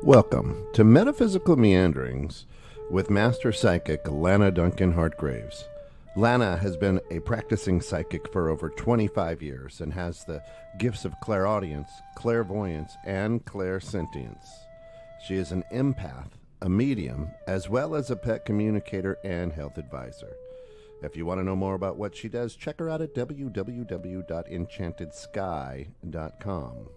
Welcome to Metaphysical Meanderings with Master Psychic Lana Duncan Hartgraves. Lana has been a practicing psychic for over 25 years and has the gifts of clairaudience, clairvoyance, and clairsentience. She is an empath, a medium, as well as a pet communicator and health advisor. If you want to know more about what she does, check her out at www.enchantedSky.com.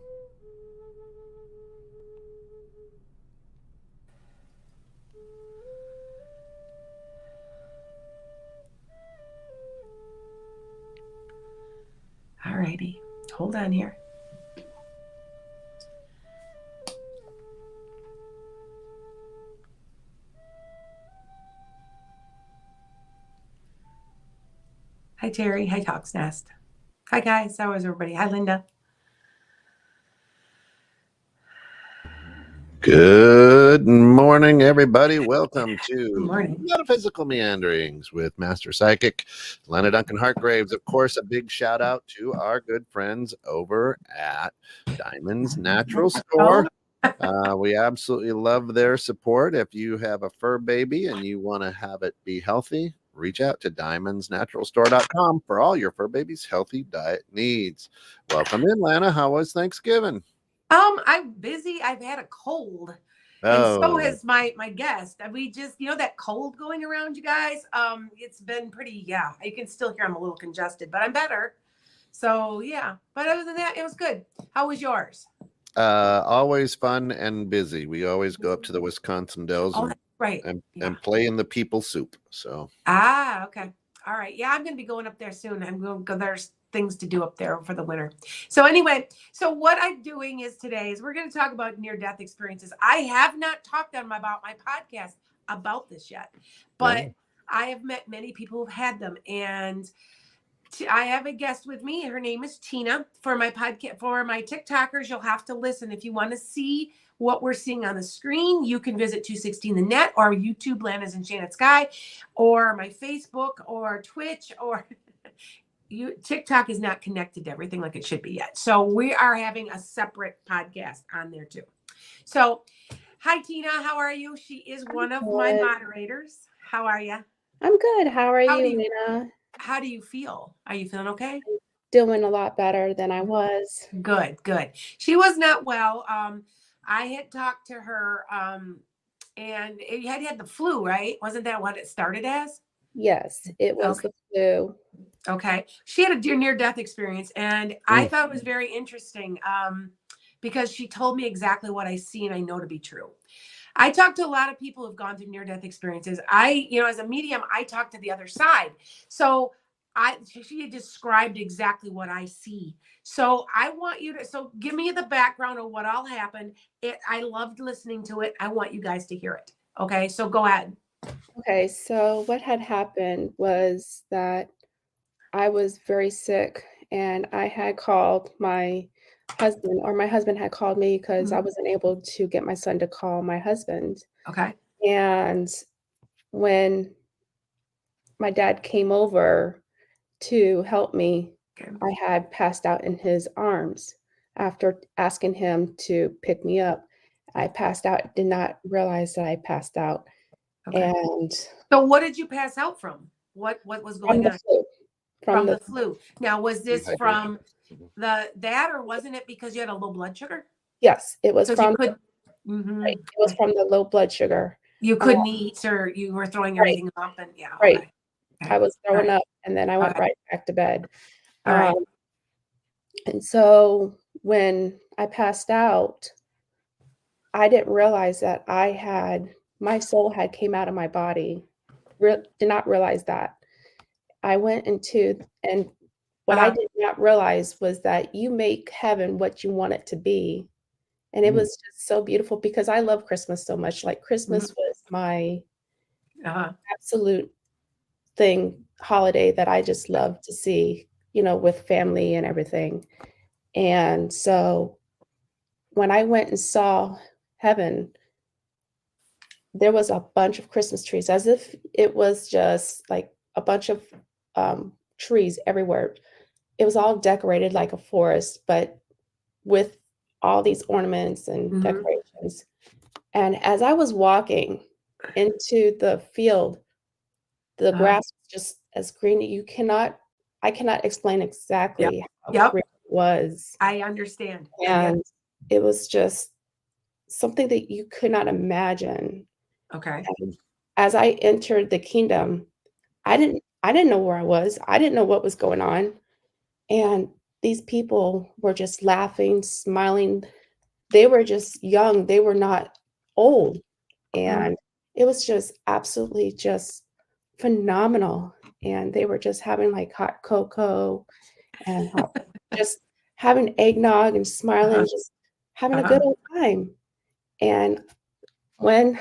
Alrighty, hold on here. Hi, Terry. Hi, Talks Nest. Hi, guys. How is everybody? Hi, Linda. Good morning, everybody. Welcome to Good morning. Metaphysical Meanderings with Master Psychic Lana Duncan Hartgraves. Of course, a big shout out to our good friends over at Diamond's Natural Store. We absolutely love their support. If you have a fur baby and you want to have it be healthy, reach out to diamondsnaturalstore.com for all your fur baby's healthy diet needs. Welcome in, Lana. How was Thanksgiving? I'm busy. I've had a cold. And so has my guest. And we just, that cold going around, you guys. It's been pretty, you can still hear I'm a little congested, but I'm better. So yeah. But other than that, it was good. How was yours? Always fun and busy. We always go up to the Wisconsin Dells and play in the people soup. So okay. All right. Yeah, I'm going to be going up there soon. I'm going to go. There's things to do up there for the winter. So anyway, so what I'm doing is today is we're going to talk about near-death experiences. I have not talked about my podcast about this yet, but I have met many people who've had them, and I have a guest with me. Her name is Tina. For my podcast, for my TikTokers, you'll have to listen. If you want to see what we're seeing on the screen, you can visit 216 the net or YouTube, Lana's Enchanted Sky, or my Facebook or Twitch or TikTok is not connected to everything like it should be yet. So we are having a separate podcast on there too. So hi, Tina. How are you? She is one of my moderators. How are you? I'm good. How are you, Lena? How do you feel? Are you feeling okay? Doing a lot better than I was. Good. She was not well. I had talked to her, and you had the flu, right? Wasn't that what it started as? Yes, it was the flu. Okay. She had a near-death experience, and I thought it was very interesting because she told me exactly what I see and I know to be true. I talked to a lot of people who've gone through near-death experiences. As a medium, I talk to the other side. So she had described exactly what I see. So I want you to, give me the background of what all happened. I loved listening to it. I want you guys to hear it. Okay, so go ahead. Okay, so what had happened was that I was very sick and I had called my husband, or my husband had called me because I wasn't able to get my son to call my husband. Okay. And when my dad came over to help me, I had passed out in his arms. After asking him to pick me up, I passed out, did not realize that I passed out. Okay. And so what did you pass out from? What was going on? From the flu. Now, was this from that, or wasn't it because you had a low blood sugar? Yes, it was from right, it was from the low blood sugar. You couldn't eat, or you were throwing everything up, and right. Okay. I was throwing up, and then I went right back to bed. And so when I passed out, I didn't realize that my soul had came out of my body. Did not realize that. I went into, and what I did not realize was that you make heaven what you want it to be. And it was just so beautiful because I love Christmas so much. Like Christmas was my absolute holiday that I just love to see, with family and everything. And so when I went and saw heaven, there was a bunch of Christmas trees, as if it was just like a bunch of trees everywhere. It was all decorated like a forest, but with all these ornaments and Mhm. decorations. And as I was walking into the field, the Uh-huh. grass was just as green. I cannot explain exactly how Yep. green it was. I understand. I get And it was just something that you could not imagine. it. Okay. And as I entered the kingdom, I didn't know where I was. I didn't know what was going on. And these people were just laughing, smiling. They were just young. They were not old. Mhm. And it was just absolutely just phenomenal. And they were just having like hot cocoa and just having eggnog and smiling, Uh-huh. just having a Uh-huh. good old time. And when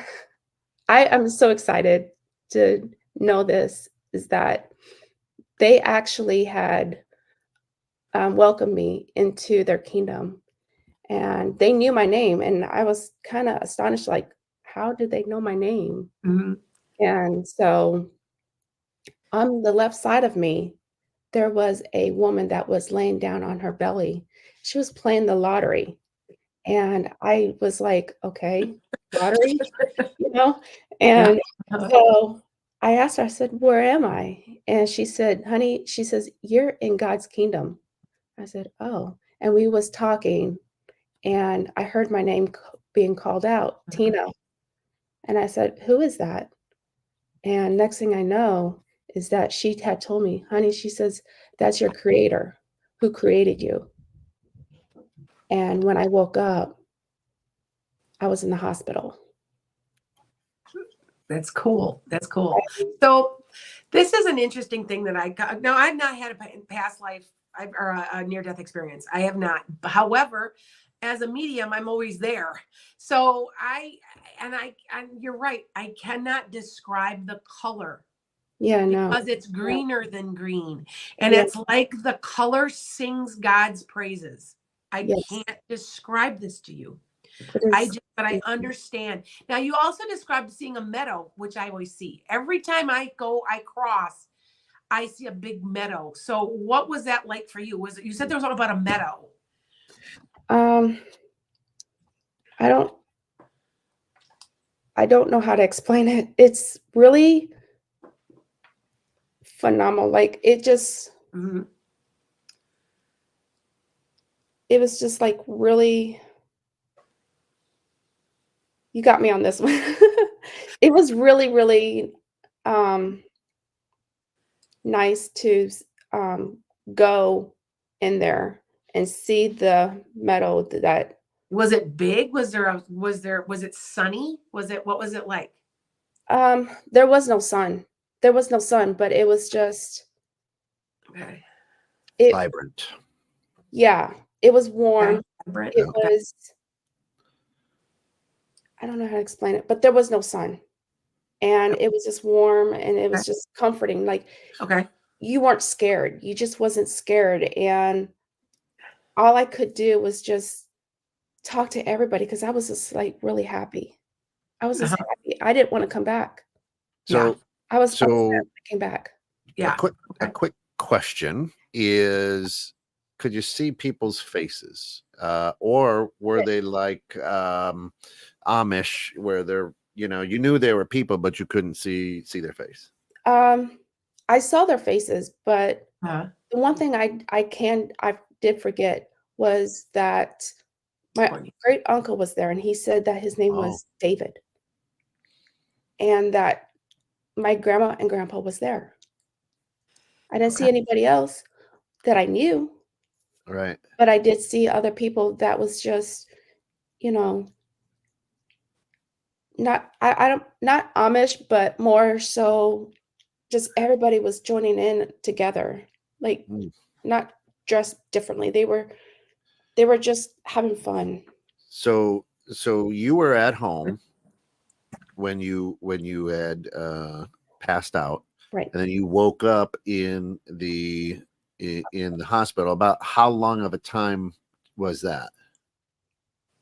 I'm so excited to know this is that they actually had welcomed me into their kingdom, and they knew my name, and I was kind of astonished, like, how did they know my name? Mhm. And so on the left side of me, there was a woman that was laying down on her belly. She was playing the lottery. And I was like, okay, lottery, you know? Yeah. And Uh-huh. so I asked her, I said, where am I? And she said, honey, she says, you're in God's kingdom. I said, oh. And we was talking and I heard my name being called out, Tina. And I said, who is that? And next thing I know is that she had told me, honey, she says, that's your creator who created you. And when I woke up, I was in the hospital. That's cool. That's cool. So this is an interesting thing that I got. Now, I've not had a past life or a near-death experience. I have not. However, as a medium, I'm always there. So and you're right. I cannot describe the color Yeah, no. because it's Yeah. greener than green. And Yeah. it's like the color sings God's praises. I Yes. can't describe this to you. It But I is. understand. Now, you also described seeing a meadow, which I always see. Every time I cross, I see a big meadow. So what was that like for you? Was it, you said there was something about a meadow? Um, I don't know how to explain it. It's really phenomenal. Like Mhm. it was just like really, you got me on this one. It was really, really um nice to go in there and see the meadow that Was it big? Was it sunny? What was it like? there was no sun. There was no sun, but it was just Okay. it Vibrant. yeah, it was warm. Okay. Vibrant. It Okay. was I don't know how to explain it, but there was no sun. And it was just warm and it Okay. was just comforting. Like Okay. you weren't scared. You just wasn't scared. And all I could do was just talk to everybody because I was just like really happy. I was just Uh-huh. happy. I didn't want to come back. So, I was upset so when I came back. a Yeah. a quick question is, could you see people's faces, or were they like Amish, where they're you knew they were people, but you couldn't see their face? I saw their faces, but Uh-huh. the one thing I did forget was that my Courtney. great uncle was there and he said that his name Oh, was David and that my grandma and grandpa was there. I didn't see Okay. anybody else that I knew, right. but I did see other people that was just, you know, I don't not Amish, but more so just everybody was joining in together. Like Mm. not dressed differently. They were just having fun. So you were at home when you had passed out, Right. and then you woke up in the hospital. About how long of a time was that?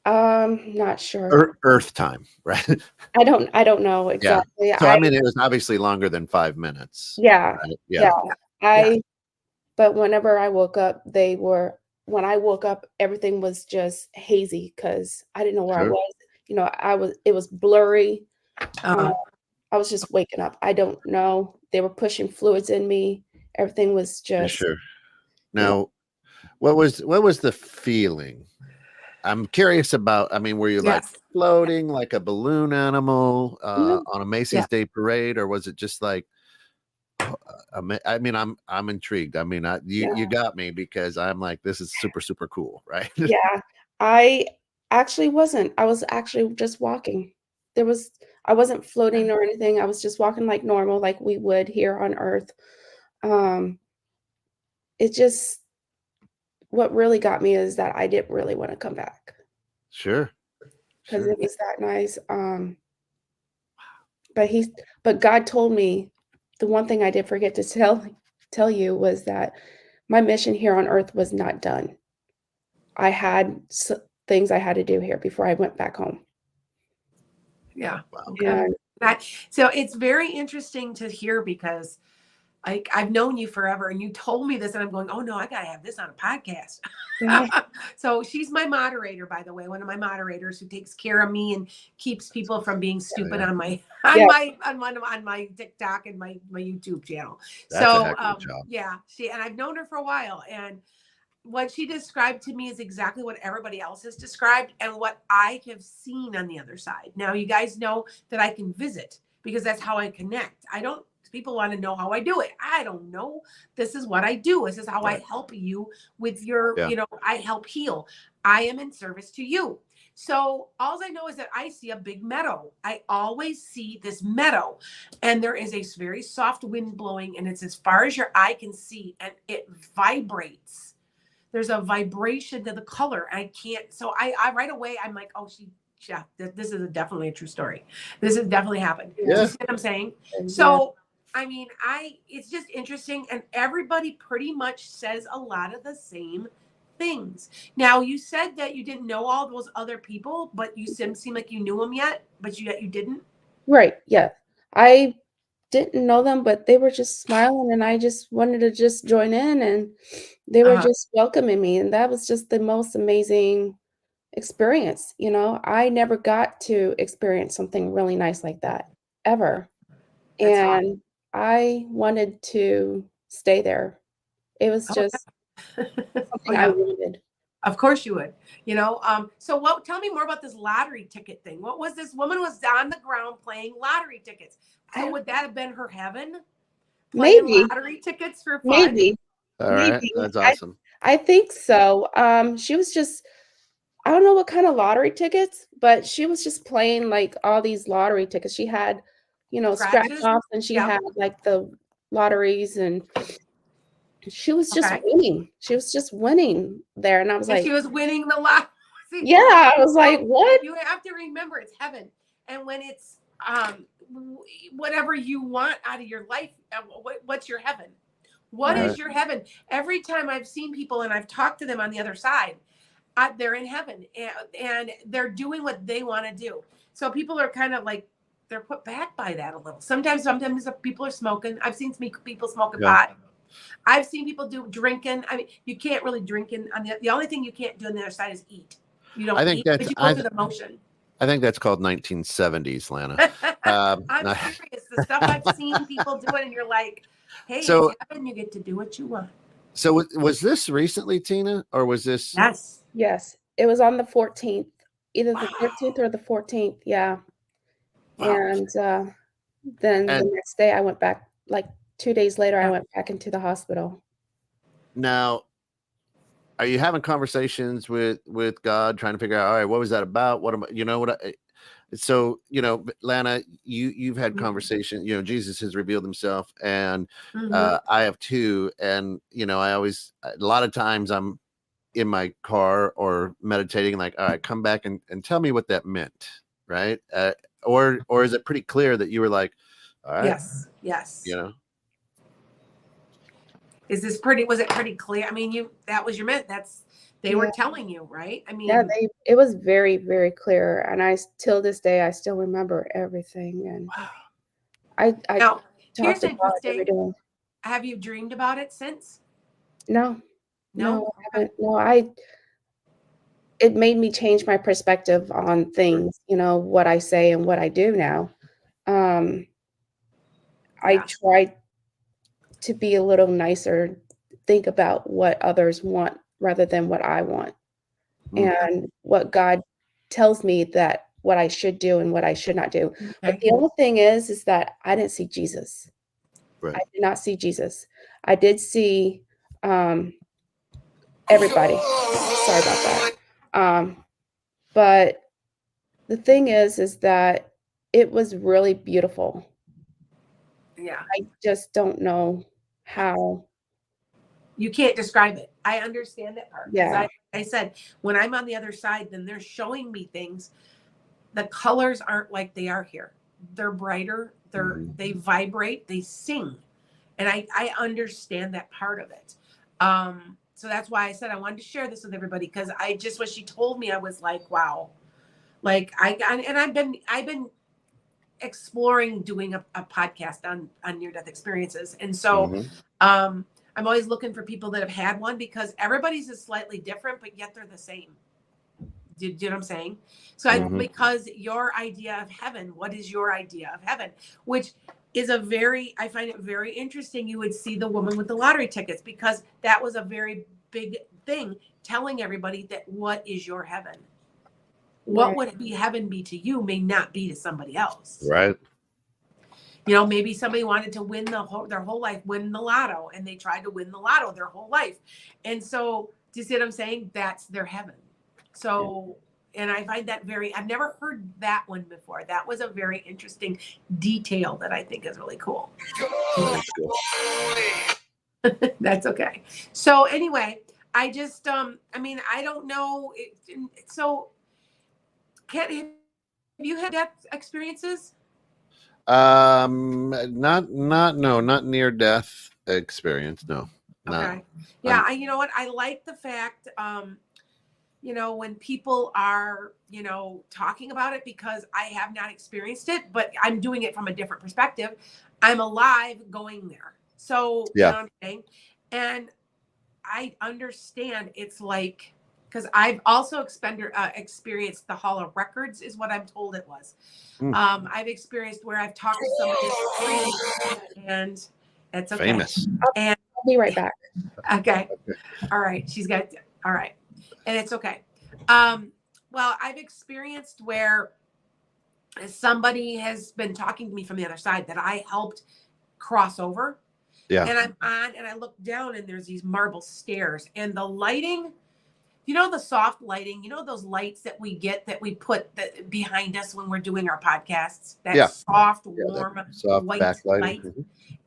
Not sure. Earth time, right? I don't know Yeah. exactly. So I mean, it was obviously longer than 5 minutes, Yeah. right? Yeah. Yeah. Yeah. But whenever I woke up, when I woke up, everything was just hazy because I didn't know where I Sure. was. It was blurry. Uh, I was just waking up. I don't know. They were pushing fluids in me. Everything was Yeah, just, sure. you know, Now, what was the feeling? I'm curious about. I mean, were you like yes. floating like a balloon animal no, on a Macy's Yeah. Day Parade, or was it just like? I mean, I'm intrigued. I mean, you yeah, you got me because I'm like, this is super super cool, right? yeah. I actually wasn't. I was actually just walking. There was, I wasn't floating or anything. I was just walking like normal, like we would here on Earth. Um, it just, what really got me is that I didn't really want to come back Sure, because sure. it was that nice. But but God told me the one thing I did forget to tell you was that my mission here on earth was not done. I had things I had to do here before I went back home. Yeah. Wow. Okay. And So it's very interesting to hear because like I've known you forever and you told me this and I'm going, oh no, I gotta have this on a podcast. yeah, So she's my moderator, by the way, one of my moderators who takes care of me and keeps people from being stupid yeah. on my yeah, on my TikTok and my YouTube channel. That's a So heck of a job. yeah, and I've known her for a while and what she described to me is exactly what everybody else has described and what I have seen on the other side. Now, you guys know that I can visit because that's how I connect. I don't, people want to know how I do it. I don't know. This is what I do. This is how I Right. help you with your, Yeah. I help heal. I am in service to you. So all I know is that I see a big meadow. I always see this meadow and there is a very soft wind blowing and it's as far as your eye can see and it vibrates. There's a vibration to the color. I can't, so I right away, I'm like, oh, yeah, this is definitely a true story. This has definitely happened. Do you Yeah. see what I'm saying? yeah. So, I mean, it's just interesting. And everybody pretty much says a lot of the same things. Now, you said that you didn't know all those other people, but you seem like you knew them yet, but you didn't. Right. Yeah. I didn't know them, but they were just smiling and I just wanted to just join in and they were Uh, just welcoming me. And that was just the most amazing experience. I never got to experience something really nice like that ever. that's awesome. And I wanted to stay there. It was Oh, just oh something I yeah. wanted. Of course you would. So tell me more about this lottery ticket thing. What was this woman was on the ground playing lottery tickets? So I would that have been her heaven? Playing maybe, lottery tickets for fun? maybe, All right. maybe. That's I awesome. I think so. She was just, I don't know what kind of lottery tickets, but she was just playing like all these lottery tickets. She had, scratch Scratches? offs and she Yep. had like the lotteries and she was just Okay. winning. She was just winning there. And I was And she like, was winning the lot. See, yeah, I was like, so what? you have to remember it's heaven. And when it's whatever you want out of your life, what's your heaven? What Right. is your heaven? Every time I've seen people and I've talked to them on the other side, they're in heaven and they're doing what they want to do. So people are kind of like, they're put back by that a little. Sometimes people are smoking. I've seen people smoking Yeah. pot. I've seen people drinking. I mean, you can't really drink on the only thing you can't do on the other side is eat. You don't I think eat, that's but you go through the motion. I think that's called 1970s, Lana. I'm serious. The stuff I've seen people doing, and you're like, hey, So- it's heaven. You get to do what you want. So was this recently, Tina, or was this? Yes. Yes. It was on the 14th, either the Wow. 13th or the 14th. Yeah. Wow. And then the And- next day I went back, like 2 days later, I Yeah. went back into the hospital. Now, are you having conversations with God, trying to figure out, all right, what was that about? What am I, so, Lana, you've had Mhm. conversation, Jesus has revealed himself and Mhm. I have too. And, I always, a lot of times I'm in my car or meditating, like, all right, come back and tell me what that meant. Right. Or is it pretty clear that you were like, all right, Yes. Was it pretty clear? I mean, that was your meant. They were telling you, right? I mean, Yeah, it was very, very clear. And till this day, I still remember everything. And wow. I Now, talk here's to God every interesting. day. Have you dreamed about it since? No, No. I haven't. No, it made me change my perspective on things, what I say and what I do now. I Yeah. try to be a little nicer, think about what others want rather than what I want, and what God tells me that what I should do and what I should not do. But Okay. the only thing is that I didn't see Jesus. Right. I did not see Jesus. I did see everybody. Sorry about that. But the thing is that it was really beautiful. Yeah. I just don't know how. You can't describe it. I understand that part. 'Cause Yeah. I said, when I'm on the other side, then they're showing me things. The colors aren't like they are here. They're brighter. They vibrate. They sing, and I understand that part of it. So that's why I said I wanted to share this with everybody, because I just, when she told me, I was like, wow. Like and I've been exploring doing a podcast on near death experiences, and so I'm always looking for people that have had one, because everybody's is slightly different, but yet they're the same. Do you know what I'm saying? So because your idea of heaven, what is your idea of heaven? Which is I find it very interesting. You would see the woman with the lottery tickets, because that was a very big thing, telling everybody that what is your heaven? What would heaven be to you may not be to somebody else. Right. Maybe somebody wanted to win their whole life, win the lotto, and they tried to win the lotto their whole life. And so, do you see what I'm saying? That's their heaven. So, and I find that I've never heard that one before. That was a very interesting detail that I think is really cool. That's okay. So anyway, I just, I don't know. So, have you had death experiences? Not near death experience. No. Okay. Yeah. You know what? I like the fact, when people are, talking about it, because I have not experienced it, but I'm doing it from a different perspective. I'm alive going there. So, you know what I'm saying? And I understand it's like, because I've also experienced the Hall of Records, is what I'm told it was. I've experienced where I've talked to somebody, and it's okay. Famous. And I'll be right back. Okay. All right. All right. And it's okay. Well, I've experienced where somebody has been talking to me from the other side that I helped cross over. Yeah. And I'm on, and I look down, and there's these marble stairs, and the lighting, the soft lighting, those lights that we get, that we put behind us when we're doing our podcasts, that soft, warm, soft white light.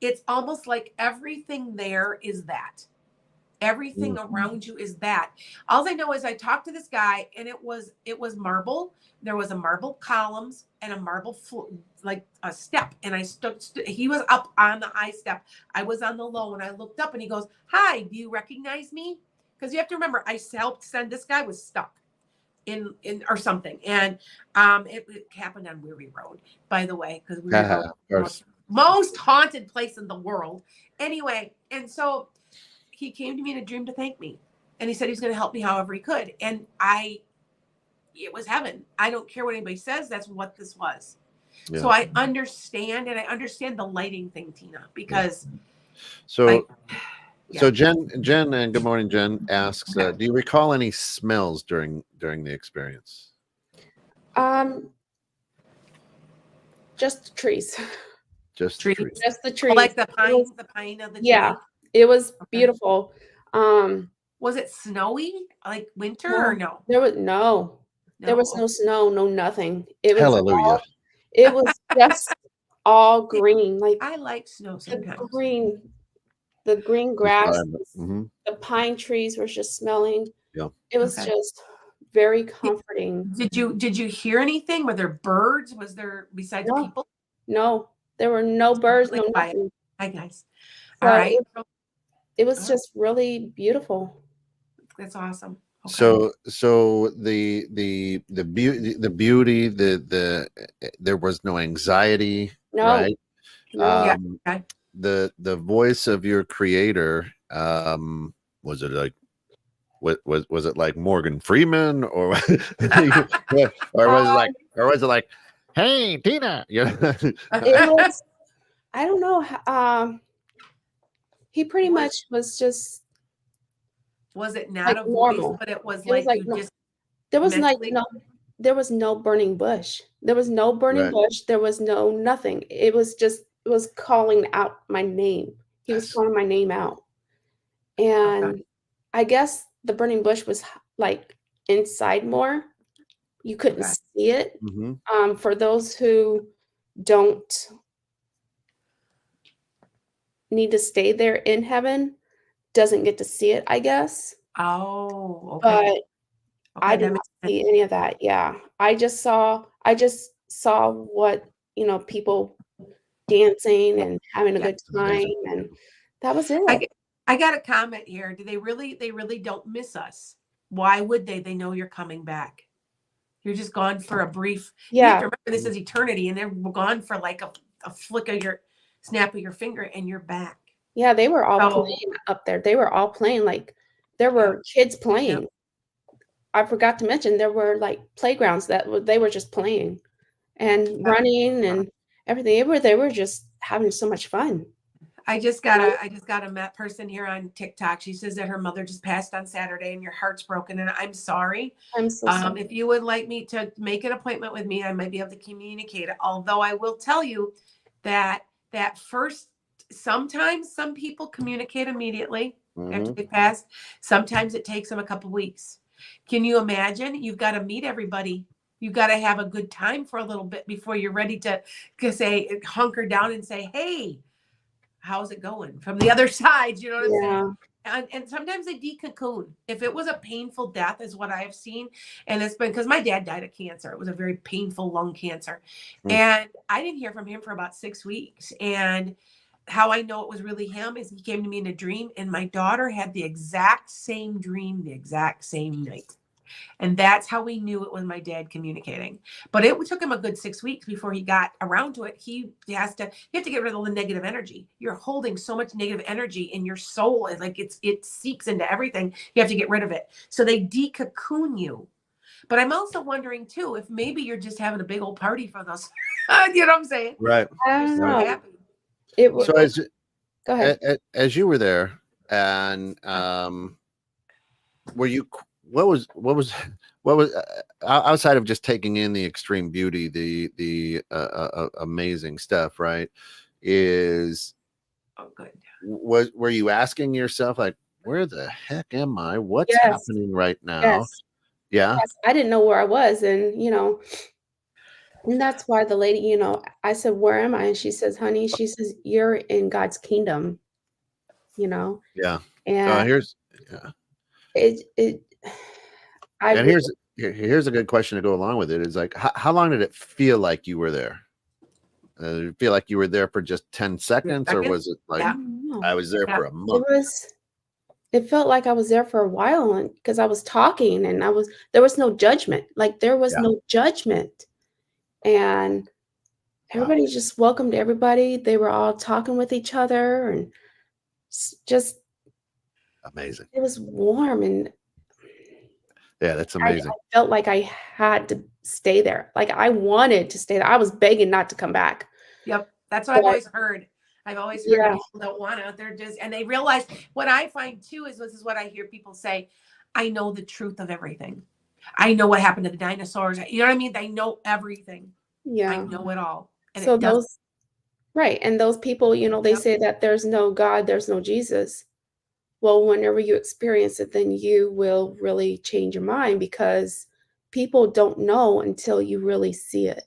It's almost like everything there is that. Everything around you is that. All I know is I talked to this guy, and it was marble. There was a marble columns and a marble like a step. And I he was up on the high step. I was on the low, and I looked up, and he goes, "Hi, do you recognize me?" Because you have to remember, I helped send this guy was stuck in or something. And it happened on Weary Road, by the way, because Weary Road, most haunted place in the world. Anyway, and so he came to me in a dream to thank me. And he said he was going to help me however he could. And it was heaven. I don't care what anybody says. That's what this was. Yeah. So I understand, and I understand the lighting thing, Tina, because. So Jen, and good morning, Jen, asks, do you recall any smells during the experience? Just the trees. Just trees. Just the trees. Like the pine of the tree. Yeah, it was beautiful. Was it snowy, like winter, or no? There was no snow, no nothing. It was hallelujah. It was just all green. Like, I like snow sometimes. The green grass, the pine trees were just smelling. Yeah, it was just very comforting. Did you hear anything? Were there birds? Was there besides people? No, there were no birds, no nothing. Hi guys. All right. It was just really beautiful. That's awesome. Okay. So the beauty, there was no anxiety, right? No. The voice of your creator, was it like was it like Morgan Freeman, or was it like, hey Tina? It was, I don't know. He pretty much was just Was it not like a voice, normal. but it was It was like like you just there was like mentally? there was no burning bush. There was no burning Right. bush. There was no nothing. It was calling out my name. He was Yes. calling my name out. And I guess the burning bush was like inside more. You couldn't Okay. see it. Mm-hmm. For those who don't need to stay there in heaven, doesn't get to see it, I guess. Oh, But okay. I Okay, did that not makes sense. see any of that. Yeah. I just saw what, people dancing and having a Yeah. good time, and that was it. I got a comment here. They really don't miss us. Why would they? They know you're coming back. You're just gone for a brief. You have Yeah. to remember this is eternity, and they're gone for like a flick of your snap of your finger, and you're back. Yeah, they were all So playing up there. They were all playing, like, there were kids playing. I forgot to mention there were, like, playgrounds that they were just playing and running and everything. They were just having so much fun. I just got a person here on TikTok. She says that her mother just passed on Saturday, and your heart's broken. And I'm sorry. I'm so sorry. If you would like me to make an appointment with me, I might be able to communicate it. Although I will tell you that first, sometimes some people communicate immediately after they pass. Sometimes it takes them a couple weeks. Can you imagine? You've got to meet everybody. You've got to have a good time for a little bit before you're ready to say, hunker down and say, hey, how's it going from the other side? You know what I'm saying? And sometimes they decocoon. If it was a painful death, is what I've seen, and it's been because my dad died of cancer. It was a very painful lung cancer, and I didn't hear from him for about 6 weeks. And how I know it was really him is he came to me in a dream, and my daughter had the exact same dream the exact same night. And that's how we knew it was my dad communicating. But it took him a good 6 weeks before he got around to it. You have to get rid of the negative energy. You're holding so much negative energy in your soul. It's like it seeps into everything. You have to get rid of it. So they decocoon you. But I'm also wondering too, if maybe you're just having a big old party for those. You know what I'm saying? Right. I You're don't so know. happy. It was. So Go ahead. as you were there, and were you? What was outside of just taking in the extreme beauty, the amazing stuff, right? Oh, good. Were you asking yourself, like, where the heck am I? What's Yes. happening right now? Yes. Yeah. Yes. I didn't know where I was, and and that's why the lady, I said, "Where am I?" And she says, "Honey," she says, "you're in God's kingdom." Yeah. And Here's a good question to go along with it. Is like, how long did it feel like you were there? Did it feel like you were there for just 10 seconds, or was it like I was there for a month? It felt like I was there for a while, and because I was talking, and there was no judgment. Like, there was no judgment. And everybody just welcomed everybody. They were all talking with each other, and just amazing. It was warm, and that's amazing. I felt like I had to stay there. Like, I wanted to stay there. I was begging not to come back. Yep. That's what I've always heard. I've always heard people don't want to. They're just, and they realize what I find too is this is what I hear people say. I know the truth of everything. I know what happened to the dinosaurs. You know what I mean? They know everything. Yeah. I know it all. And so it does. And those people, they say that there's no God, there's no Jesus. Well, whenever you experience it, then you will really change your mind, because people don't know until you really see it.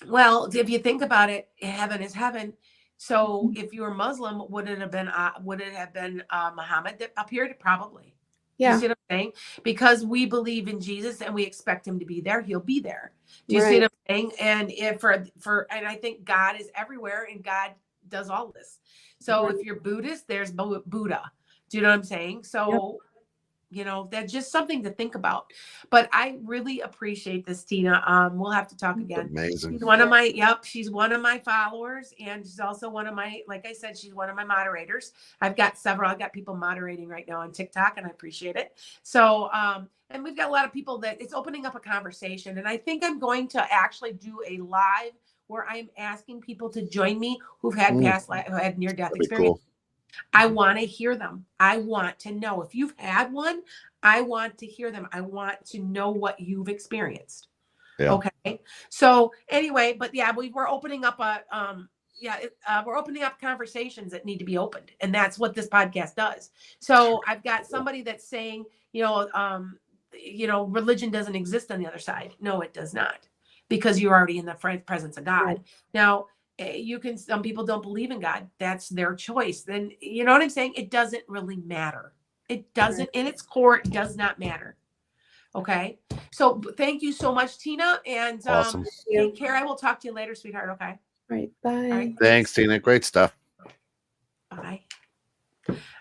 Well, if you think about it, heaven is heaven. So if you were Muslim, would it have been Muhammad that appeared? Probably. Yeah. You see what I'm saying? Because we believe in Jesus and we expect him to be there, he'll be there. Do you see what I'm saying? And if and I think God is everywhere, and God does all this. So if you're Buddhist, there's Buddha. Do you know what I'm saying? So That's just something to think about. But I really appreciate this, Tina. We'll have to talk again. Amazing. She's one of my followers, and she's also one of my, like I said, she's one of my moderators. I've got people moderating right now on TikTok, and I appreciate it. So, and we've got a lot of people that it's opening up a conversation. And I think I'm going to actually do a live where I'm asking people to join me who've had who had near-death experience. Cool. I want to hear them. I want to know if you've had one. I want to hear them. I want to know what you've experienced. Yeah. Okay. So anyway, but yeah, we're opening up we're opening up conversations that need to be opened, and that's what this podcast does. So I've got somebody that's saying, religion doesn't exist on the other side. No, it does not, because you're already in the presence of God. Right. Now, some people don't believe in God. That's their choice. Then, you know what I'm saying? It doesn't really matter. It doesn't, in its core, it does not matter. Okay. So thank you so much, Tina. And awesome. Take care. I will talk to you later, sweetheart. Okay. Right. Bye. All right, thanks, Tina. Great stuff. Bye.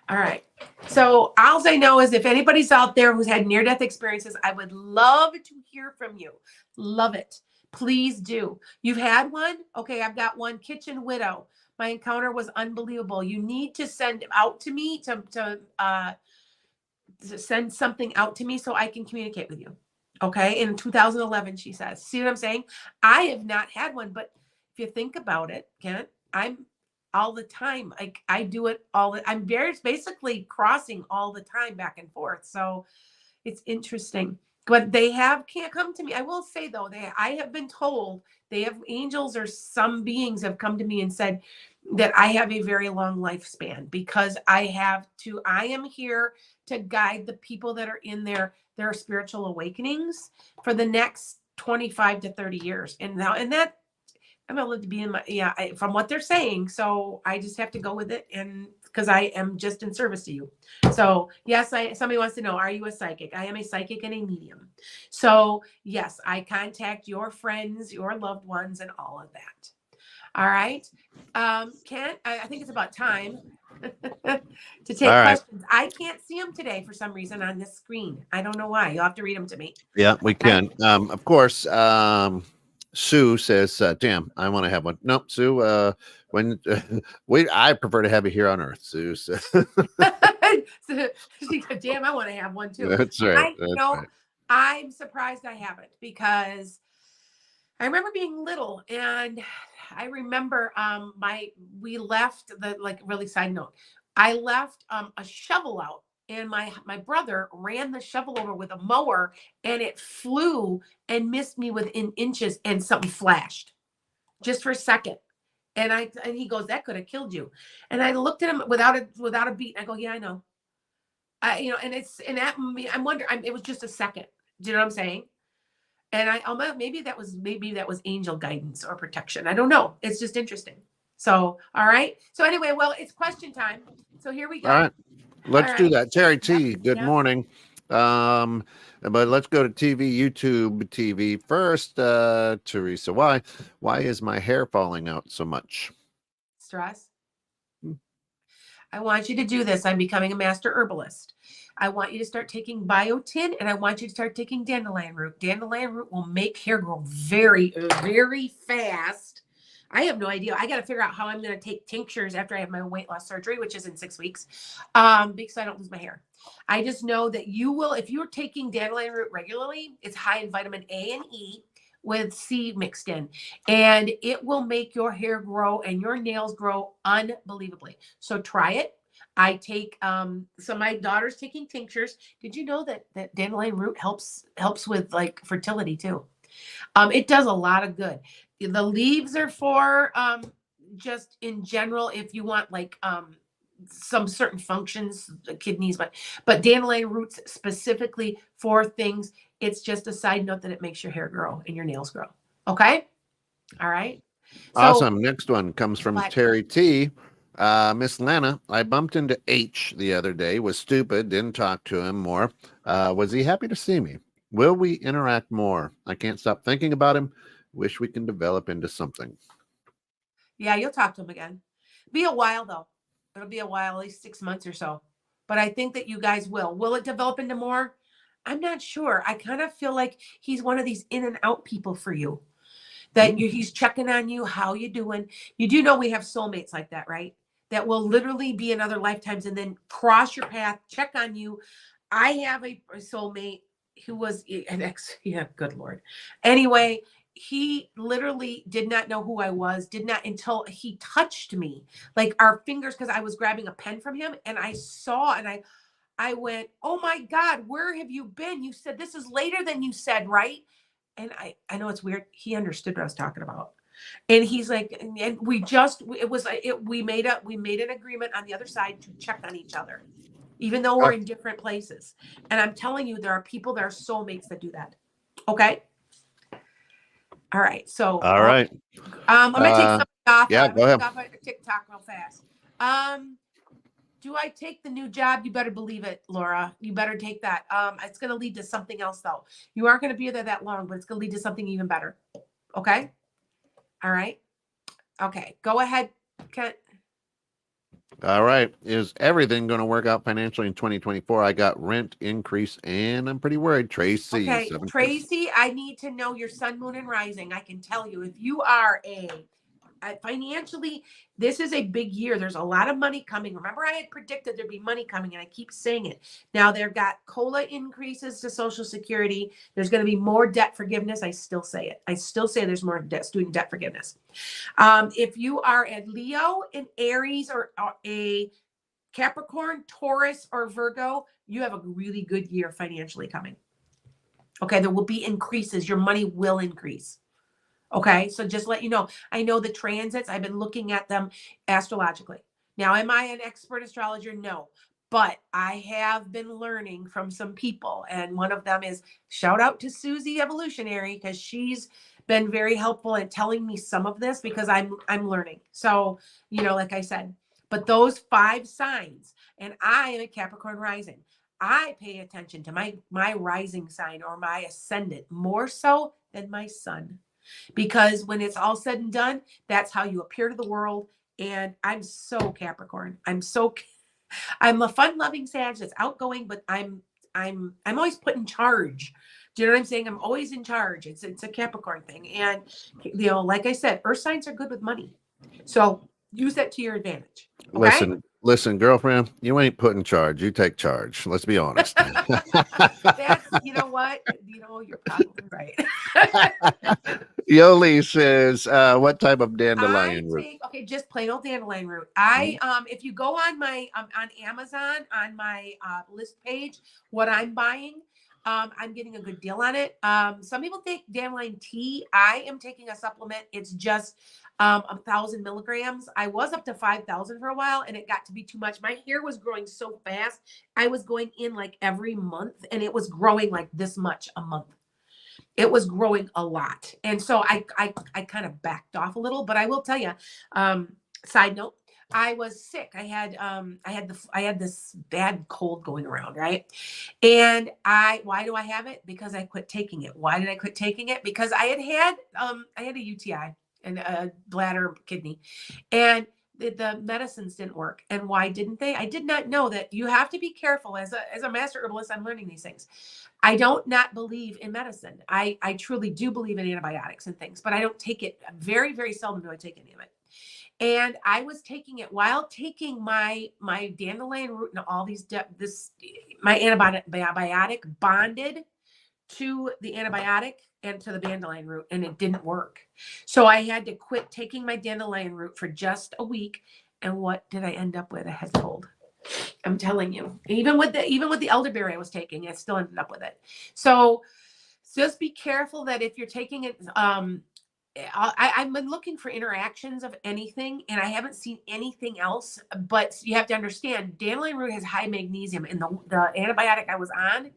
All right. So all I know is if anybody's out there who's had near-death experiences, I would love to hear from you. Love it. Please do. You've had one? Okay, I've got one. Kitchen Widow. My encounter was unbelievable. You need to send out to me to send something out to me so I can communicate with you. Okay. In 2011, she says. See what I'm saying? I have not had one, but if you think about it, Kent, I'm all the time. Like I do it I'm basically crossing all the time back and forth. So it's interesting. But they can't come to me. I will say though, I have been told angels or some beings have come to me and said that I have a very long lifespan because I am here to guide the people that are in their spiritual awakenings for the next 25 to 30 years. And that I'm going to live to be in from what they're saying. So I just have to go with it. And because I am just in service to you. So yes, somebody wants to know, are you a psychic? I am a psychic and a medium. So yes, I contact your friends, your loved ones, and all of that. All right. Kent, I think it's about time to take questions. I can't see them today for some reason on this screen. I don't know why. You'll have to read them to me. Yeah, we can. Of course, Sue says, damn, I want to have one. Nope, Sue, I prefer to have it here on Earth, Sue. So. She goes, damn, I want to have one too. That's right. I'm surprised I haven't because I remember being little and I remember we left really side note. I left a shovel out and my brother ran the shovel over with a mower and it flew and missed me within inches and something flashed just for a second. And he goes, that could have killed you. And I looked at him without a beat. I go, yeah, I know. I'm wondering, it was just a second. Do you know what I'm saying? And maybe that was angel guidance or protection. I don't know. It's just interesting. So, all right. So anyway, well, it's question time. So here we go. All right. Let's do that. Terry T, good morning. But let's go to YouTube TV first. Teresa, why is my hair falling out so much? Stress. I want you to do this. I'm becoming a master herbalist. I want you to start taking biotin and I want you to start taking dandelion root. Dandelion root will make hair grow very, very fast. I have no idea. I got to figure out how I'm going to take tinctures after I have my weight loss surgery, which is in 6 weeks, because I don't lose my hair. I just know that you will, if you're taking dandelion root regularly, it's high in vitamin A and E with C mixed in, and it will make your hair grow and your nails grow unbelievably. So try it. I take, so my daughter's taking tinctures. Did you know that dandelion root helps with like fertility too? It does a lot of good. The leaves are for just in general if you want like some certain functions, kidneys, but dandelion roots specifically for things. It's just a side note that it makes your hair grow and your nails grow. Okay. All right. Awesome. Next one comes from Terry T. Miss Lana, I bumped into H the other day, was stupid, didn't talk to him more. Was he happy to see me? Will we interact more? I can't stop thinking about him. Wish we can develop into something. Yeah, you'll talk to him again. Be a while though. It'll be a while, at least 6 months or so. but I think that you guys will. Will it develop into more? I'm not sure. I kind of feel like he's one of these in and out people for you. That he's checking on you, how you doing. You do know we have soulmates like that, right? That will literally be in other lifetimes and then cross your path, check on you. I have a soulmate who was an ex. Yeah, good Lord. Anyway, he literally did not know who I was, did not until he touched me, like our fingers, because I was grabbing a pen from him and I saw and I went, oh my God, where have you been? You said this is later than you said, right? And I know it's weird. He understood what I was talking about. And he's like, and we just, it was, we made an agreement on the other side to check on each other, even though we're in different places. And I'm telling you, there are people that are soulmates that do that. Okay. All right. So, All right. I'm going to take something off. Yeah, go ahead. Off TikTok real fast. Do I take the new job? You better believe it, Laura. You better take that. It's going to lead to something else, though. You aren't going to be there that long, but it's going to lead to something even better. Okay? All right? Okay. Go ahead, Kent. All right. Is everything going to work out financially in 2024? I got rent increase, and I'm pretty worried. Tracy. Okay, Tracy, I need to know your sun, moon, and rising. I can tell you if you are financially, this is a big year. There's a lot of money coming. Remember, I had predicted there'd be money coming, and I keep saying it. Now they've got COLA increases to Social Security. There's going to be more debt forgiveness. I still say it. I still say there's more student debt forgiveness. If you are a Leo, an Aries, or a Capricorn, Taurus, or Virgo, you have a really good year financially coming. Okay, there will be increases. Your money will increase. Okay, so just let you know. I know the transits, I've been looking at them astrologically. Now, am I an expert astrologer? No, but I have been learning from some people. And one of them is shout out to Susie Evolutionary, because she's been very helpful in telling me some of this because I'm learning. So, like I said, but those 5 signs, and I am a Capricorn rising. I pay attention to my rising sign or my ascendant more so than my sun. Because when it's all said and done, that's how you appear to the world. And I'm so Capricorn. I'm a fun-loving Sag that's outgoing, but I'm always put in charge. Do you know what I'm saying? I'm always in charge. It's a Capricorn thing. And like I said, earth signs are good with money. So use that to your advantage. Okay? Listen, girlfriend, you ain't put in charge. You take charge. Let's be honest. You know what? You're probably right. Yoli says, what type of dandelion root? Okay, just plain old dandelion root. If you go on my on Amazon on my list page, what I'm buying, I'm getting a good deal on it. Some people take dandelion tea. I am taking a supplement. It's just 1,000 milligrams. I was up to 5,000 for a while, and it got to be too much. My hair was growing so fast. I was going in like every month, and it was growing like this much a month. It was growing a lot. And so I kind of backed off a little, but I will tell you, side note, I was sick. I had this bad cold going around, right? And why do I have it? Because I quit taking it. Why did I quit taking it? Because I had a UTI and a bladder, kidney, and the medicines didn't work. And why didn't they? I did not know that you have to be careful. As a master herbalist, I'm learning these things. I don't not believe in medicine. I truly do believe in antibiotics and things, but I don't take it. Very, very seldom do I take any of it. And I was taking it while taking my dandelion root and all these, my antibiotic bonded to the antibiotic and to the dandelion root, and it didn't work. So I had to quit taking my dandelion root for just a week. And what did I end up with? A head cold. I'm telling you, even with the elderberry I was taking, I still ended up with it. So just be careful that if you're taking it, I've been looking for interactions of anything, and I haven't seen anything else. But you have to understand, dandelion root has high magnesium, and the antibiotic I was on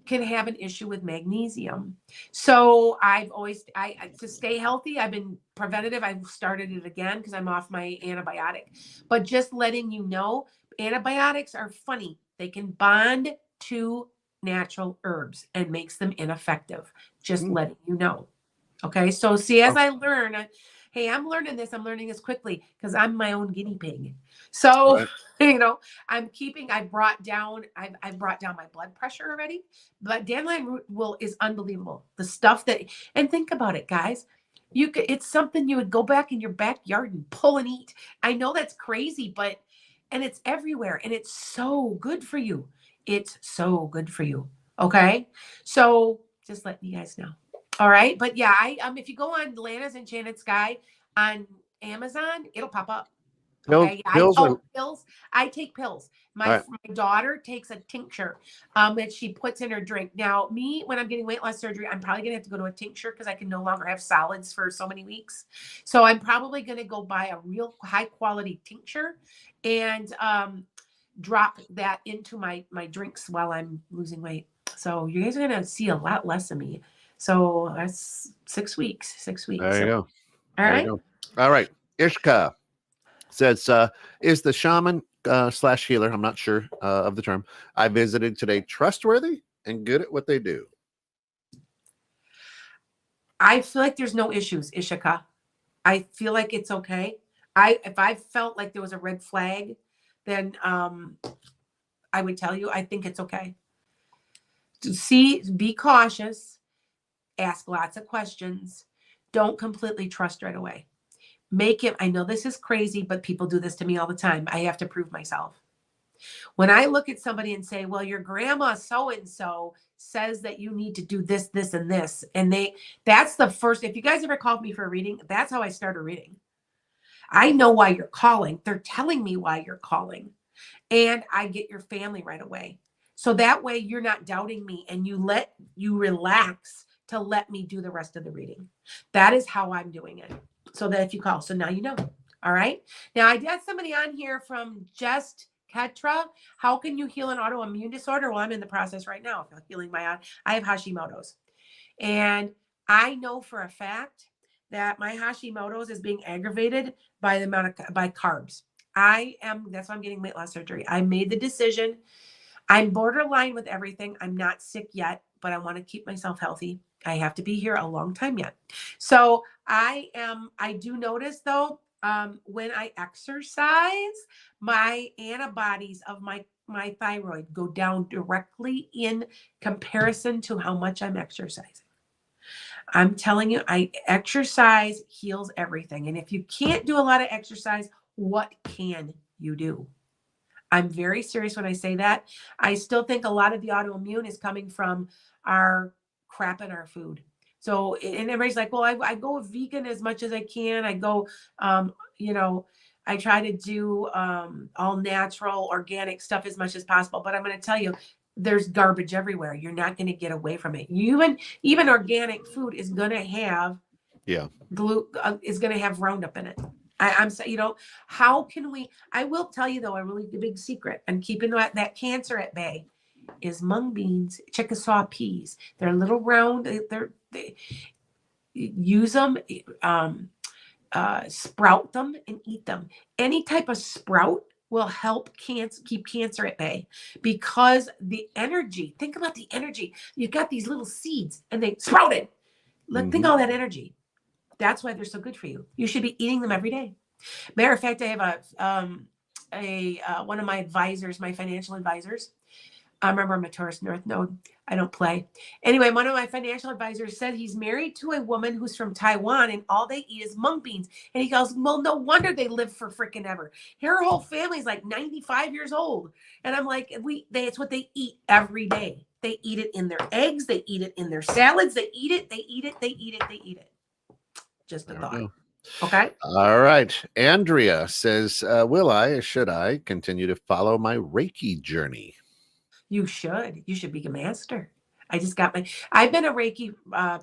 can have an issue with magnesium. So to stay healthy, I've been preventative. I've started it again because I'm off my antibiotic. But just letting you know, antibiotics are funny. They can bond to natural herbs and makes them ineffective. Just letting you know. Okay. So see, as I learn, Hey, I'm learning this. I'm learning this quickly because I'm my own guinea pig. So, Right. you know, I've brought down my blood pressure already. But dandelion root is unbelievable. The stuff and think about it, guys. It's something you would go back in your backyard and pull and eat. I know that's crazy, and it's everywhere and it's so good for you. It's so good for you. Okay. So just letting you guys know. All right. But yeah, if you go on Lana's Enchanted Sky on Amazon, it'll pop up. Okay. Pills are Pills. I take pills. all right. My daughter takes a tincture that she puts in her drink. Now, me, when I'm getting weight loss surgery, I'm probably gonna have to go to a tincture because I can no longer have solids for so many weeks. So I'm probably gonna go buy a real high quality tincture and drop that into my drinks while I'm losing weight. So you guys are gonna see a lot less of me. So that's 6 weeks. 6 weeks. There you go. All There right. you go. All right. Ishka says, is the shaman / healer, I'm not sure of the term, I visited today trustworthy and good at what they do? I feel like there's no issues, Ishika. I feel like it's okay. If I felt like there was a red flag, then I would tell you I think it's okay. Be cautious, ask lots of questions, don't completely trust right away. I know this is crazy, but people do this to me all the time. I have to prove myself. When I look at somebody and say, well, your grandma so-and-so says that you need to do this, this, and this. And that's the first, if you guys ever called me for a reading, that's how I start a reading. I know why you're calling. They're telling me why you're calling. And I get your family right away. So that way you're not doubting me and you relax to let me do the rest of the reading. That is how I'm doing it. So that if you call, so now you know. All right. Now I got somebody on here from Just Ketra. How can you heal an autoimmune disorder? Well, I'm in the process right now of healing I have Hashimoto's. And I know for a fact that my Hashimoto's is being aggravated by the amount of by carbs. That's why I'm getting weight loss surgery. I made the decision. I'm borderline with everything. I'm not sick yet, but I want to keep myself healthy. I have to be here a long time yet. So I do notice though, when I exercise, my antibodies of my thyroid go down directly in comparison to how much I'm exercising. I'm telling you, exercise heals everything. And if you can't do a lot of exercise, what can you do? I'm very serious when I say that. I still think a lot of the autoimmune is coming from our crap in our food. So, and everybody's like, well, I go vegan as much as I can. I go, I try to do all natural, organic stuff as much as possible. But I'm going to tell you, there's garbage everywhere. You're not going to get away from it. Even organic food is going to have is going to have Roundup in it. I'm saying, how can we? I will tell you though, a really big secret and keeping that cancer at bay is mung beans, Chickasaw peas. They're little round. They use them, sprout them, and eat them. Any type of sprout will help keep cancer at bay because the energy. Think about the energy. You've got these little seeds and they sprouted. Think all that energy. That's why they're so good for you. You should be eating them every day. Matter of fact, I have one of my advisors, my financial advisors. I remember I'm a Taurus North Node. I don't play. Anyway, one of my financial advisors said he's married to a woman who's from Taiwan and all they eat is mung beans. And he goes, well, no wonder they live for freaking ever. Her whole family's like 95 years old. And I'm like, it's what they eat every day. They eat it in their eggs. They eat it in their salads. They eat it. They eat it. They eat it. They eat it. Just a thought. Okay. All right. Andrea says, should I continue to follow my Reiki journey? You should. You should be a master. I've been a Reiki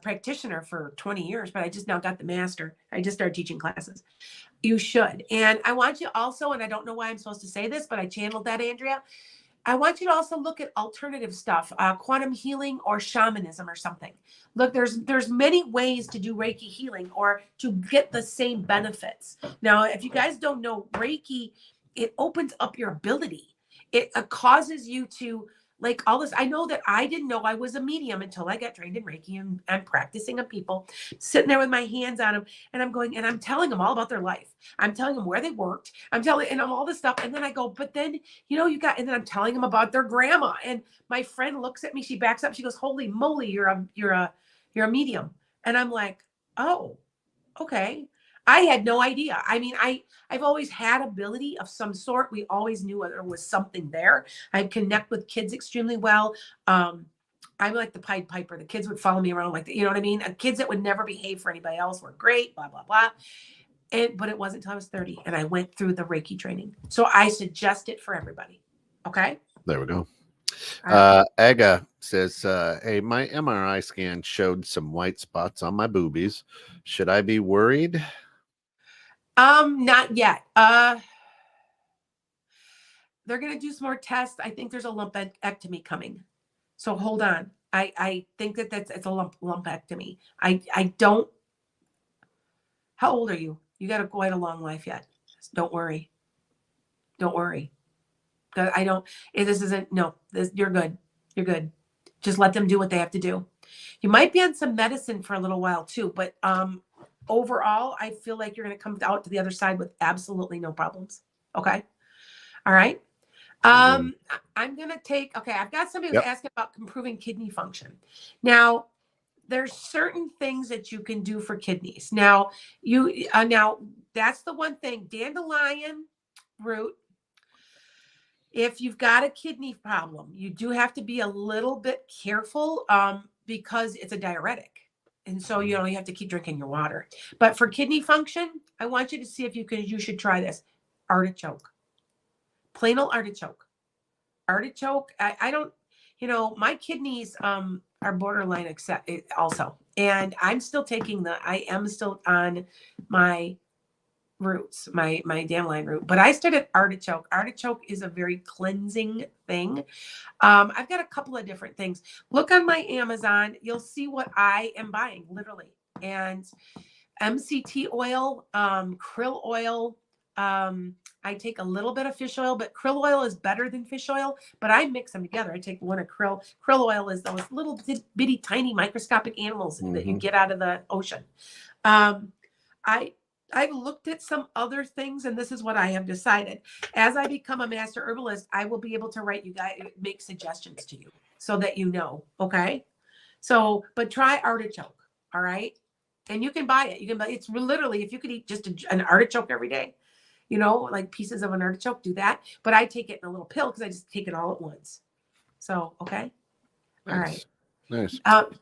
practitioner for 20 years, but I just now got the master. I just started teaching classes. You should. And I want you also, and I don't know why I'm supposed to say this, but I channeled that, Andrea. I want you to also look at alternative stuff, quantum healing or shamanism or something. Look, there's many ways to do Reiki healing or to get the same benefits. Now, if you guys don't know, Reiki, it opens up your ability. It causes you to like all this. I know that I didn't know I was a medium until I got trained in Reiki, and I'm practicing on people, sitting there with my hands on them, and I'm going, and I'm telling them all about their life. I'm telling them where they worked. I'm telling, and I'm all this stuff. And then I go, but then, and then I'm telling them about their grandma. And my friend looks at me, she backs up, she goes, holy moly, you're a medium. And I'm like, oh, okay. I had no idea. I mean, I've always had ability of some sort. We always knew there was something there. I connect with kids extremely well. I'm like the Pied Piper. The kids would follow me around like that. You know what I mean? Kids that would never behave for anybody else were great, blah, blah, blah. But it wasn't until I was 30 and I went through the Reiki training. So I suggest it for everybody. Okay. There we go. All right. Aga says, hey, my MRI scan showed some white spots on my boobies. Should I be worried? Not yet. They're going to do some more tests. I think there's a lumpectomy coming. So hold on. I think it's a lumpectomy. I don't. How old are you? You got quite a long life yet. Don't worry. Don't worry. I don't. This isn't. No. You're good. You're good. Just let them do what they have to do. You might be on some medicine for a little while too, but overall, I feel like you're going to come out to the other side with absolutely no problems. Okay. All right. I'm going to take, okay. I've got somebody who's asking about improving kidney function. Now, there's certain things that you can do for kidneys. Now, now that's the one thing, dandelion root. If you've got a kidney problem, you do have to be a little bit careful because it's a diuretic. And so, you have to keep drinking your water. But for kidney function, I want you to see if you should try this. Artichoke. Plain old artichoke. Artichoke. I don't, my kidneys are borderline also. And I'm still I am still on my roots, my dandelion root, but I started artichoke. Artichoke is a very cleansing thing. I've got a couple of different things. Look on my Amazon. You'll see what I am buying, literally. And MCT oil, krill oil. I take a little bit of fish oil, but krill oil is better than fish oil, but I mix them together. I take one of krill oil is those little bitty, tiny microscopic animals that you get out of the ocean. I've looked at some other things, and this is what I have decided. As I become a master herbalist, I will be able to make suggestions to you so that you know. Okay. So, but try artichoke. All right. And you can buy it. It's literally, if you could eat just an artichoke every day, like pieces of an artichoke, do that. But I take it in a little pill because I just take it all at once. So, okay. Nice. All right. Nice.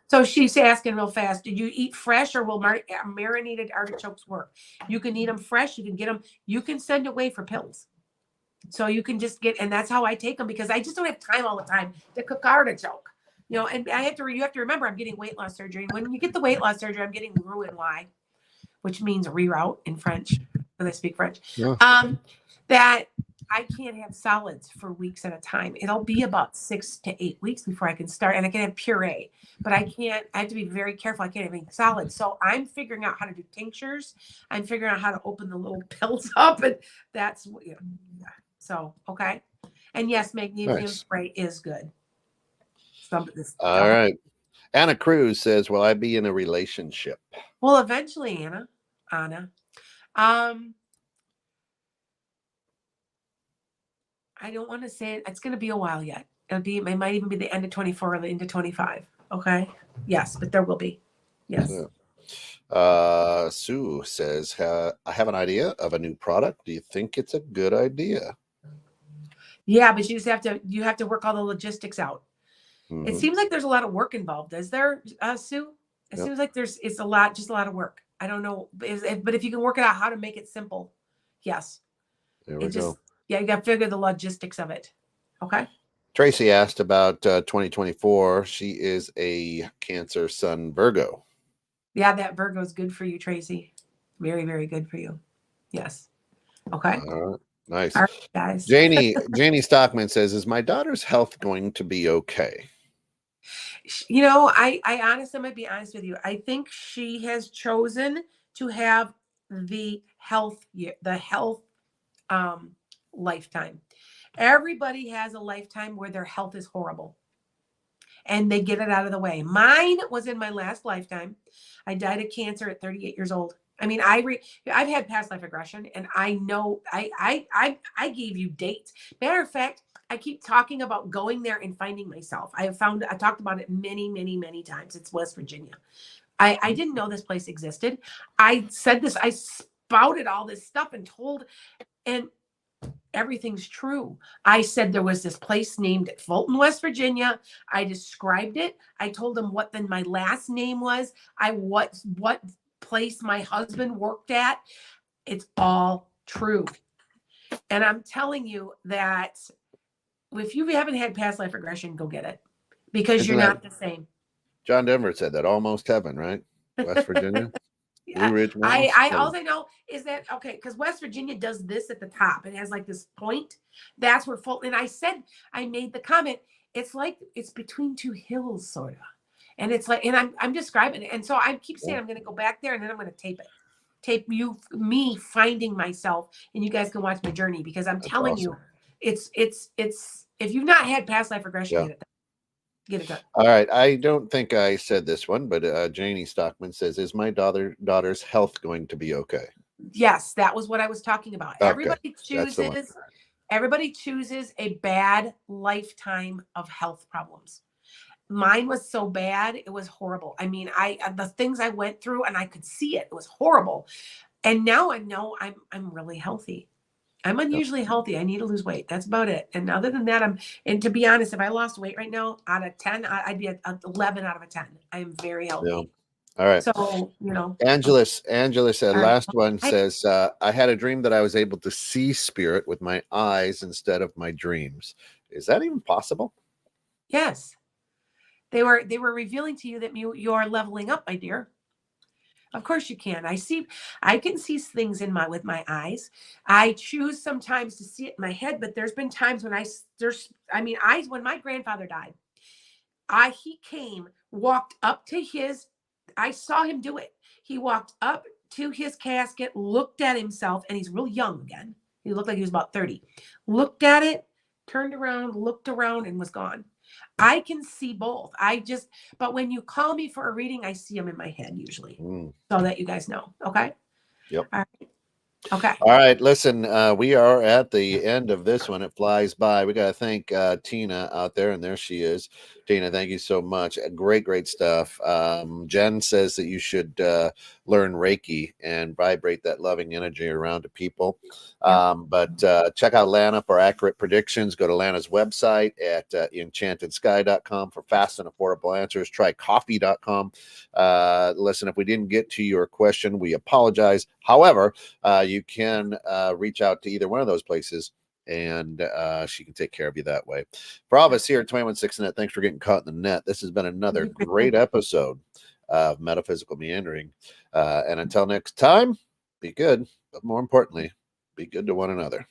So she's asking real fast, did you eat fresh or will marinated artichokes work? You can eat them fresh. You can get them. You can send away for pills. So you can just and that's how I take them because I just don't have time all the time to cook artichoke. And you have to remember I'm getting weight loss surgery. And when you get the weight loss surgery, I'm getting Roux-en-Y, which means reroute in French, because I speak French. Yeah. That I can't have solids for weeks at a time. It'll be about 6 to 8 weeks before I can start, and I can have puree, but I have to be very careful. I can't have any solids. So I'm figuring out how to do tinctures. I'm figuring out how to open the little pills up, and that's, so, okay. And yes, magnesium spray is good. All right. Anna Cruz says, will I be in a relationship? Well, eventually, Anna. I don't want to say it. It's going to be a while yet. It might even be the end of 24 or into 25. Okay. Yes, but there will be. Yes. Yeah. Sue says, I have an idea of a new product. Do you think it's a good idea? Yeah, but you have to work all the logistics out. Mm-hmm. It seems like there's a lot of work involved. Is there, Sue? It seems like it's just a lot of work. I don't know. But if you can work it out how to make it simple. Yes. There we go. Yeah, you got to figure the logistics of it. Okay. Tracy asked about 2024. She is a Cancer Sun Virgo. Yeah, that Virgo is good for you, Tracy. Very, very good for you. Yes. Okay. All right. Nice. All right, guys. Janie Stockman says, is my daughter's health going to be okay? I honestly, I'm going to be honest with you. I think she has chosen to have the health lifetime. Everybody has a lifetime where their health is horrible and they get it out of the way. Mine was in my last lifetime. I died of cancer at 38 years old. I mean, I've had past life regression, and I know I gave you dates. Matter of fact, I keep talking about going there and finding myself. I talked about it many, many, many times. It's West Virginia. I didn't know this place existed. I said this, I spouted all this stuff and everything's true. I said there was this place named Fulton, West Virginia. I described it. I told them what then my last name was. What place my husband worked at. It's all true. And I'm telling you that if you haven't had past life regression, go get it, because Isn't you're that- not the same. John Denver said that, almost heaven, right? West Virginia. Blue Ridge Mountains. All I know is that, okay, because West Virginia does this at the top. It has like this point. That's where Fulton, and I made the comment, it's like it's between two hills, sort of. And it's like, and I'm describing it. And so I keep saying I'm going to go back there, and then I'm going to tape it. Tape me finding myself, and you guys can watch my journey, because I'm telling you, it's if you've not had past life regression, get it done. All right. I don't think I said this one, but Janie Stockman says, is my daughter's health going to be okay? Yes, that was what I was talking about. Okay, Everybody chooses a bad lifetime of health problems. Mine was so bad, it was horrible. I mean, the things I went through, and I could see it. It was horrible. And now I know I'm really healthy. I'm unusually healthy. I need to lose weight. That's about it. And other than that, and to be honest, if I lost weight right now, out of 10, I'd be at 11 out of a 10. I am very healthy. Yeah. All right. So, you know. Angela said, All right. last one says, I had a dream that I was able to see spirit with my eyes instead of my dreams. Is that even possible? Yes. They were revealing to you that you are leveling up, my dear. Of course you can. I can see things with my eyes. I choose sometimes to see it in my head, but there's been times when when my grandfather died, he came, walked up to I saw him do it. He walked up to his casket, looked at himself, and he's real young again. He looked like he was about 30. Looked at it, turned around, looked around, and was gone. I can see both. But when you call me for a reading, I see them in my head usually, so that you guys know. Okay. Yep. All right. Okay. All right. Listen, we are at the end of this one. It flies by. We got to thank Tina out there, and there she is. Tina, thank you so much. Great stuff. Jen says that you should learn Reiki and vibrate that loving energy around to people. But check out Lana for accurate predictions. Go to Lana's website at enchantedsky.com for fast and affordable answers. Try coffee.com. Listen, if we didn't get to your question, we apologize. However, you can reach out to either one of those places, and she can take care of you that way. For all of us here at 216 Net, thanks for getting caught in the net. This has been another great episode of Metaphysical Meandering. And until next time, be good, but more importantly, be good to one another.